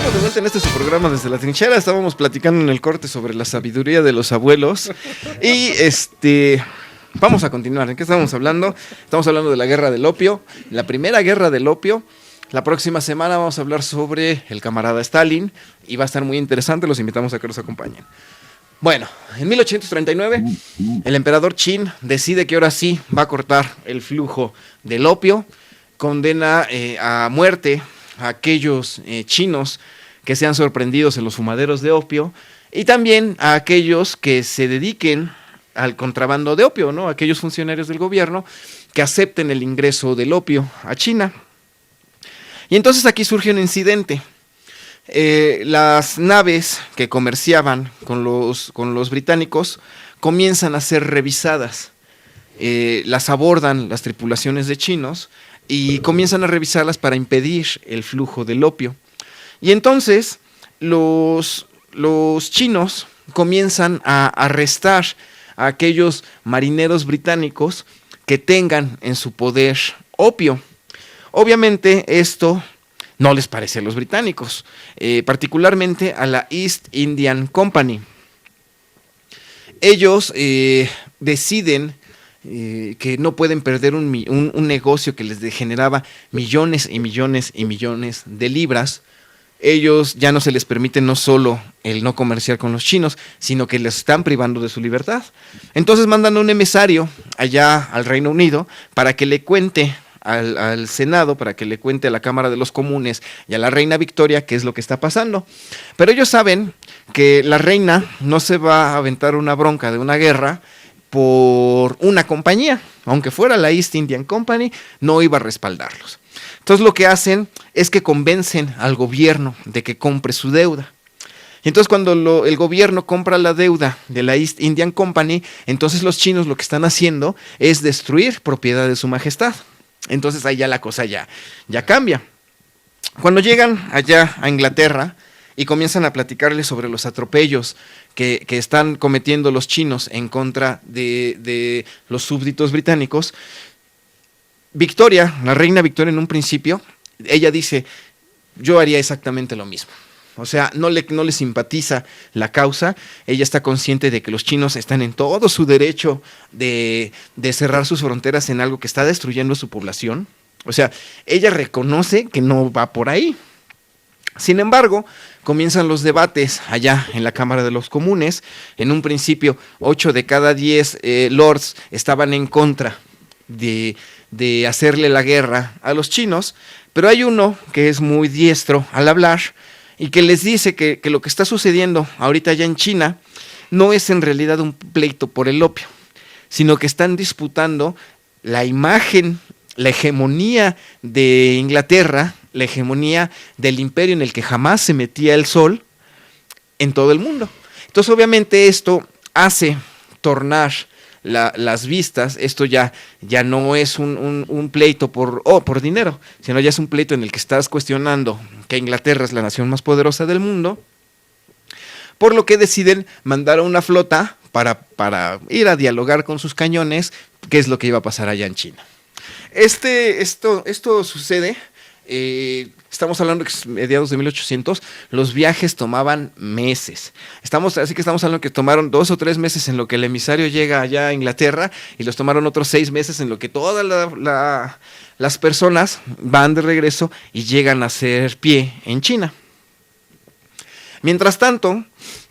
Estamos de vuelta en su programa Desde la Trinchera. Estábamos platicando en el corte sobre la sabiduría de los abuelos. Y vamos a continuar. ¿En qué estamos hablando? Estamos hablando de la guerra del opio, la primera guerra del opio. La próxima semana vamos a hablar sobre el camarada Stalin y va a estar muy interesante. Los invitamos a que nos acompañen. Bueno, en 1839 el emperador Qin decide que ahora sí va a cortar el flujo del opio, condena a muerte a aquellos chinos que sean sorprendidos en los fumaderos de opio y también a aquellos que se dediquen al contrabando de opio, ¿no? Aquellos funcionarios del gobierno que acepten el ingreso del opio a China. Y entonces aquí surge un incidente. Las naves que comerciaban con los británicos comienzan a ser revisadas. Las abordan las tripulaciones de chinos y comienzan a revisarlas para impedir el flujo del opio. Y entonces los chinos comienzan a arrestar a aquellos marineros británicos que tengan en su poder opio. Obviamente esto no les parece a los británicos, particularmente a la East Indian Company. Ellos deciden que no pueden perder un negocio que les generaba millones y millones y millones de libras. Ellos ya no se les permite no solo el no comerciar con los chinos, sino que les están privando de su libertad. Entonces mandan a un emisario allá al Reino Unido para que le cuente al Senado, para que le cuente a la Cámara de los Comunes y a la reina Victoria qué es lo que está pasando. Pero ellos saben que la reina no se va a aventar una bronca de una guerra por una compañía, aunque fuera la East Indian Company, no iba a respaldarlos. Entonces lo que hacen es que convencen al gobierno de que compre su deuda. Y entonces cuando el gobierno compra la deuda de la East Indian Company, entonces los chinos lo que están haciendo es destruir propiedad de su majestad. Entonces ahí ya la cosa ya cambia. Cuando llegan allá a Inglaterra y comienzan a platicarles sobre los atropellos que están cometiendo los chinos en contra de los súbditos británicos, Victoria, la reina Victoria en un principio, ella dice, yo haría exactamente lo mismo. O sea, no le simpatiza la causa. Ella está consciente de que los chinos están en todo su derecho de cerrar sus fronteras en algo que está destruyendo su población. O sea, ella reconoce que no va por ahí. Sin embargo, comienzan los debates allá en la Cámara de los Comunes. En un principio, 8 de cada 10 lords estaban en contra de hacerle la guerra a los chinos, pero hay uno que es muy diestro al hablar y que les dice que lo que está sucediendo ahorita allá en China no es en realidad un pleito por el opio, sino que están disputando la imagen, la hegemonía de Inglaterra, la hegemonía del imperio en el que jamás se metía el sol en todo el mundo. Entonces obviamente esto hace tornar las vistas. Esto ya no es un pleito por dinero, sino ya es un pleito en el que estás cuestionando que Inglaterra es la nación más poderosa del mundo, por lo que deciden mandar a una flota para ir a dialogar con sus cañones qué es lo que iba a pasar allá en China. Esto sucede, estamos hablando que es mediados de 1800, los viajes tomaban meses. Así que estamos hablando que tomaron 2 o 3 meses en lo que el emisario llega allá a Inglaterra y los tomaron otros 6 meses en lo que todas las personas van de regreso y llegan a hacer pie en China. Mientras tanto,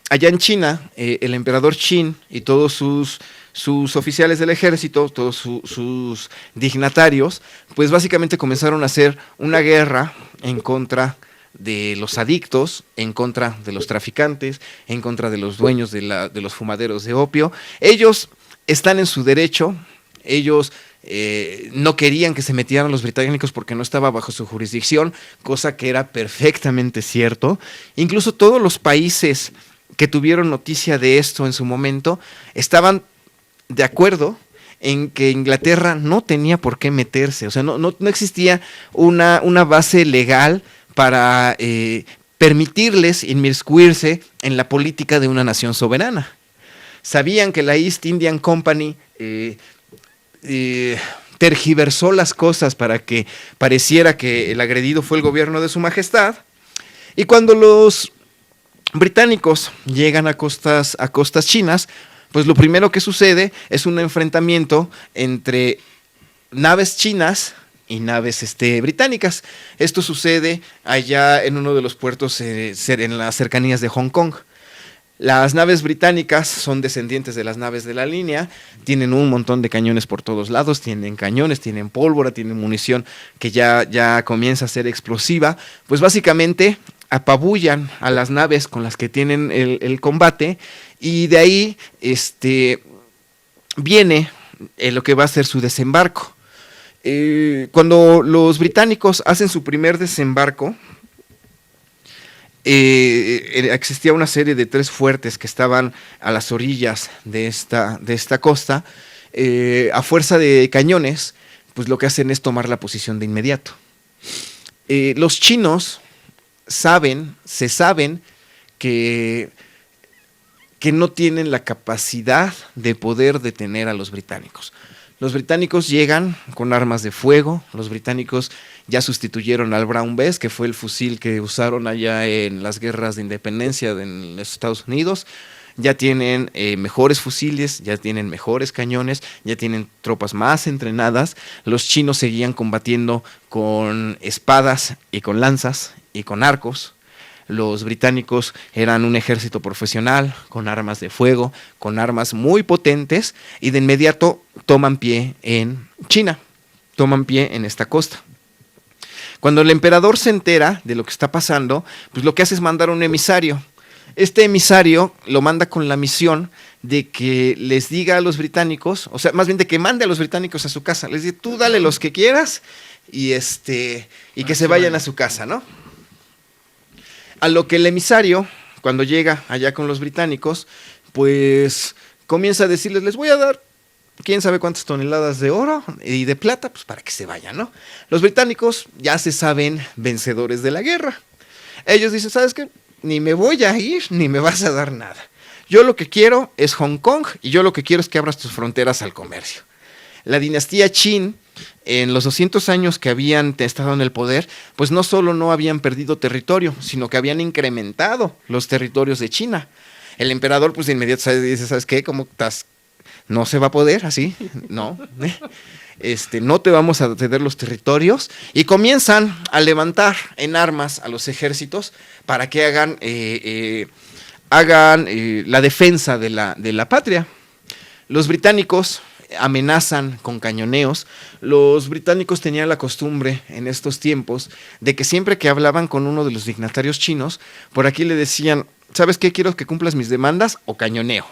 allá en China, el emperador Qin y todos sus oficiales del ejército, todos sus dignatarios, pues básicamente comenzaron a hacer una guerra en contra de los adictos, en contra de los traficantes, en contra de los dueños de los fumaderos de opio. Ellos están en su derecho, ellos no querían que se metieran los británicos porque no estaba bajo su jurisdicción, cosa que era perfectamente cierto. Incluso todos los países que tuvieron noticia de esto en su momento estaban de acuerdo en que Inglaterra no tenía por qué meterse, o sea, no existía una base legal para permitirles inmiscuirse en la política de una nación soberana. Sabían que la East Indian Company tergiversó las cosas para que pareciera que el agredido fue el gobierno de su majestad, Y cuando los británicos llegan a costas chinas, pues lo primero que sucede es un enfrentamiento entre naves chinas y naves británicas. Esto sucede allá en uno de los puertos en las cercanías de Hong Kong. Las naves británicas son descendientes de las naves de la línea, tienen un montón de cañones por todos lados, tienen cañones, tienen pólvora, tienen munición que ya comienza a ser explosiva. Pues básicamente apabullan a las naves con las que tienen el combate, y de ahí viene lo que va a ser su desembarco. Cuando los británicos hacen su primer desembarco, existía una serie de 3 fuertes que estaban a las orillas de esta costa. A fuerza de cañones, pues lo que hacen es tomar la posición de inmediato. Los chinos se saben que no tienen la capacidad de poder detener a los británicos. Los británicos llegan con armas de fuego. Los británicos ya sustituyeron al Brown Bess, que fue el fusil que usaron allá en las guerras de independencia en los Estados Unidos. Ya tienen mejores fusiles, ya tienen mejores cañones, ya tienen tropas más entrenadas. Los chinos seguían combatiendo con espadas y con lanzas y con arcos. Los británicos eran un ejército profesional, con armas de fuego, con armas muy potentes, y de inmediato toman pie en China, toman pie en esta costa. Cuando el emperador se entera de lo que está pasando, pues lo que hace es mandar un emisario. Este emisario lo manda con la misión de que les diga a los británicos, o sea, más bien de que mande a los británicos a su casa. Les dice, tú dale los que quieras y que se vayan a su casa, ¿no? A lo que el emisario, cuando llega allá con los británicos, pues comienza a decirles, les voy a dar quién sabe cuántas toneladas de oro y de plata, pues para que se vayan, ¿no? Los británicos ya se saben vencedores de la guerra. Ellos dicen, ¿sabes qué? Ni me voy a ir, ni me vas a dar nada. Yo lo que quiero es Hong Kong, y yo lo que quiero es que abras tus fronteras al comercio. La dinastía Qin, en los 200 años que habían estado en el poder, pues no solo no habían perdido territorio, sino que habían incrementado los territorios de China. El emperador, pues de inmediato dice, ¿sabes qué? ¿Cómo estás? No se va a poder así, no. No te vamos a ceder los territorios, y comienzan a levantar en armas a los ejércitos para que hagan la defensa de la patria. Los británicos amenazan con cañoneos. Los británicos tenían la costumbre en estos tiempos de que siempre que hablaban con uno de los dignatarios chinos, por aquí le decían, ¿sabes qué? Quiero que cumplas mis demandas o cañoneo.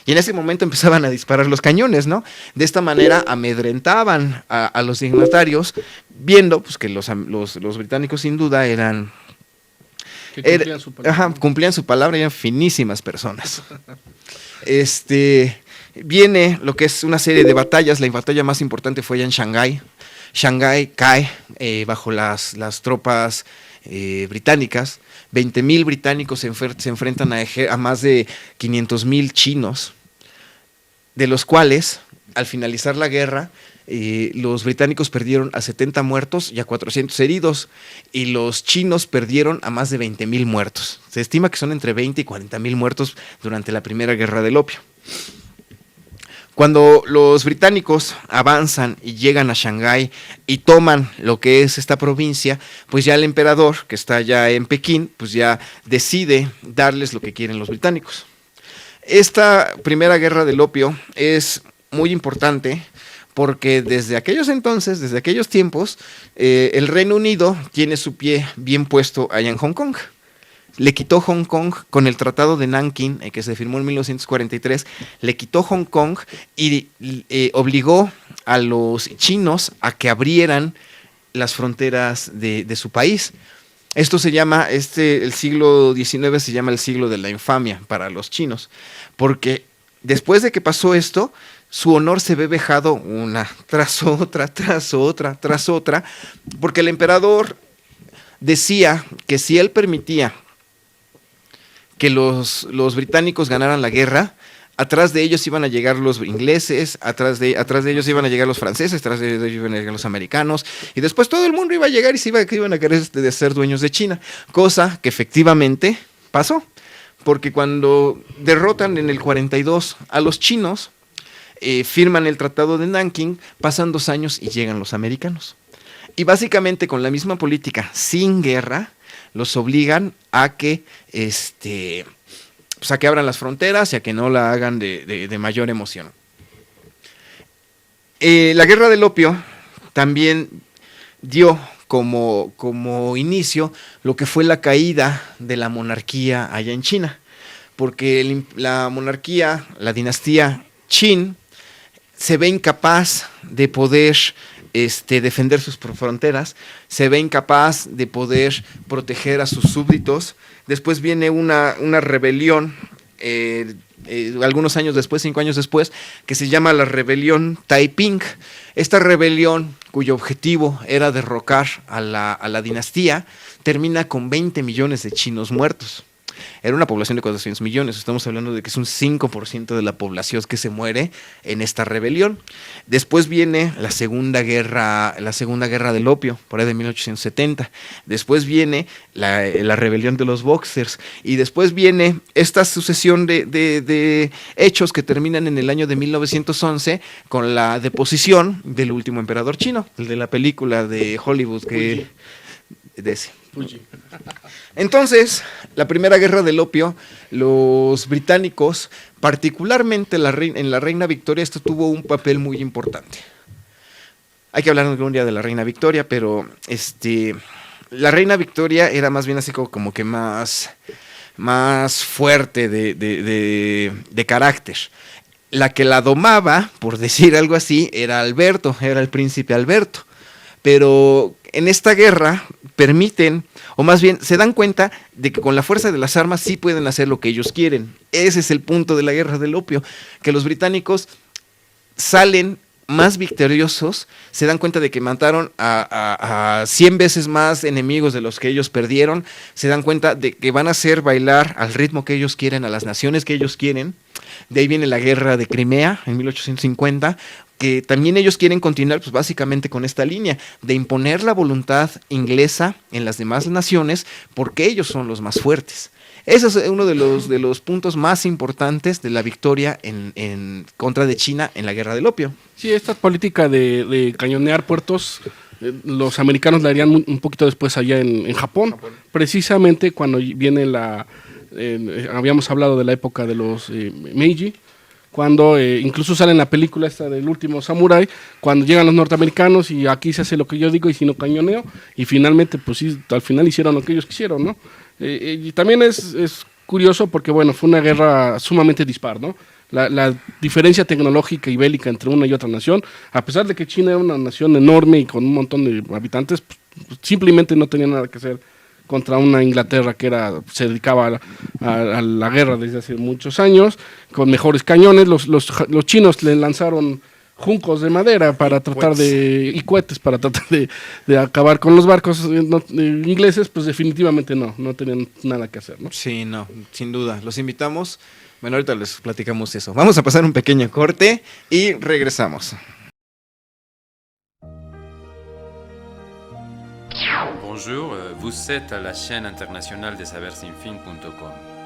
Y en ese momento empezaban a disparar los cañones, ¿no? De esta manera amedrentaban a los dignatarios, viendo pues, que los británicos sin duda eran... Cumplían su palabra. Cumplían su palabra, eran finísimas personas. Viene lo que es una serie de batallas. La batalla más importante fue allá en Shanghái. Shanghái cae bajo las tropas británicas. 20,000 británicos se enfrentan a más de 500,000 chinos, de los cuales, al finalizar la guerra, los británicos perdieron a 70 muertos y a 400 heridos, y los chinos perdieron a más de 20,000 muertos. Se estima que son entre 20 y 40,000 muertos durante la Primera Guerra del Opio. Cuando los británicos avanzan y llegan a Shanghái y toman lo que es esta provincia, pues ya el emperador, que está ya en Pekín, pues ya decide darles lo que quieren los británicos. Esta Primera Guerra del Opio es muy importante porque desde aquellos entonces, desde aquellos tiempos, el Reino Unido tiene su pie bien puesto allá en Hong Kong. Le quitó Hong Kong con el Tratado de Nankín, que se firmó en 1943, le quitó Hong Kong y obligó a los chinos a que abrieran las fronteras de su país. Esto se llama, el siglo XIX se llama el siglo de la infamia para los chinos, porque después de que pasó esto, su honor se ve vejado una tras otra, tras otra, tras otra, porque el emperador decía que si él permitía que los británicos ganaran la guerra, atrás de ellos iban a llegar los ingleses, atrás de ellos iban a llegar los franceses, atrás de ellos iban a llegar los americanos, y después todo el mundo iba a llegar y iban a querer de ser dueños de China, cosa que efectivamente pasó, porque cuando derrotan en el 42 a los chinos, firman el Tratado de Nanking, pasan 2 años y llegan los americanos. Y básicamente con la misma política, sin guerra, los obligan a que pues a que abran las fronteras y a que no la hagan de mayor emoción. La guerra del opio también dio como inicio lo que fue la caída de la monarquía allá en China, porque la monarquía, la dinastía Qin, se ve incapaz de poder defender sus fronteras, se ve incapaz de poder proteger a sus súbditos. Después viene una rebelión, algunos años después, 5 años después, que se llama la rebelión Taiping. Esta rebelión, cuyo objetivo era derrocar a la dinastía, termina con 20 millones de chinos muertos. Era una población de 400 millones, estamos hablando de que es un 5% de la población que se muere en esta rebelión. Después viene la segunda guerra del opio, por ahí de 1870. Después viene la rebelión de los Boxers. Y después viene esta sucesión de hechos que terminan en el año de 1911 con la deposición del último emperador chino, el de la película de Hollywood que... De ese. Entonces, la primera guerra del opio, los británicos, particularmente en la Reina Victoria, esto tuvo un papel muy importante. Hay que hablar algún día de la Reina Victoria, pero la Reina Victoria era más bien así como que más fuerte de carácter. La que la domaba, por decir algo así, era Alberto, era el príncipe Alberto. Pero en esta guerra permiten, o más bien se dan cuenta de que con la fuerza de las armas sí pueden hacer lo que ellos quieren. Ese es el punto de la guerra del opio, que los británicos salen más victoriosos, se dan cuenta de que mataron a 100 veces más enemigos de los que ellos perdieron, se dan cuenta de que van a hacer bailar al ritmo que ellos quieren, a las naciones que ellos quieren. De ahí viene la guerra de Crimea en 1850, que también ellos quieren continuar pues básicamente con esta línea de imponer la voluntad inglesa en las demás naciones porque ellos son los más fuertes. Ese es uno de los puntos más importantes de la victoria en contra de China en la guerra del opio. Sí, esta política de cañonear puertos, los americanos la harían un poquito después allá en Japón, precisamente cuando viene habíamos hablado de la época de los Meiji, cuando incluso sale en la película esta del último samurái, cuando llegan los norteamericanos y aquí se hace lo que yo digo y si no cañoneo, y finalmente pues sí, al final hicieron lo que ellos quisieron, ¿no? Y también es curioso porque bueno, fue una guerra sumamente dispar, ¿no? La diferencia tecnológica y bélica entre una y otra nación, a pesar de que China era una nación enorme y con un montón de habitantes, pues, simplemente no tenía nada que hacer contra una Inglaterra que se dedicaba a la guerra desde hace muchos años, con mejores cañones. Los chinos le lanzaron juncos de madera para tratar y cohetes para tratar de acabar con los barcos ingleses, pues definitivamente no tenían nada que hacer, ¿no? Sí, no, sin duda. Los invitamos. Bueno, ahorita les platicamos eso. Vamos a pasar un pequeño corte y regresamos. Bonjour, vous êtes à la chaîne internationale des saversinfin.com.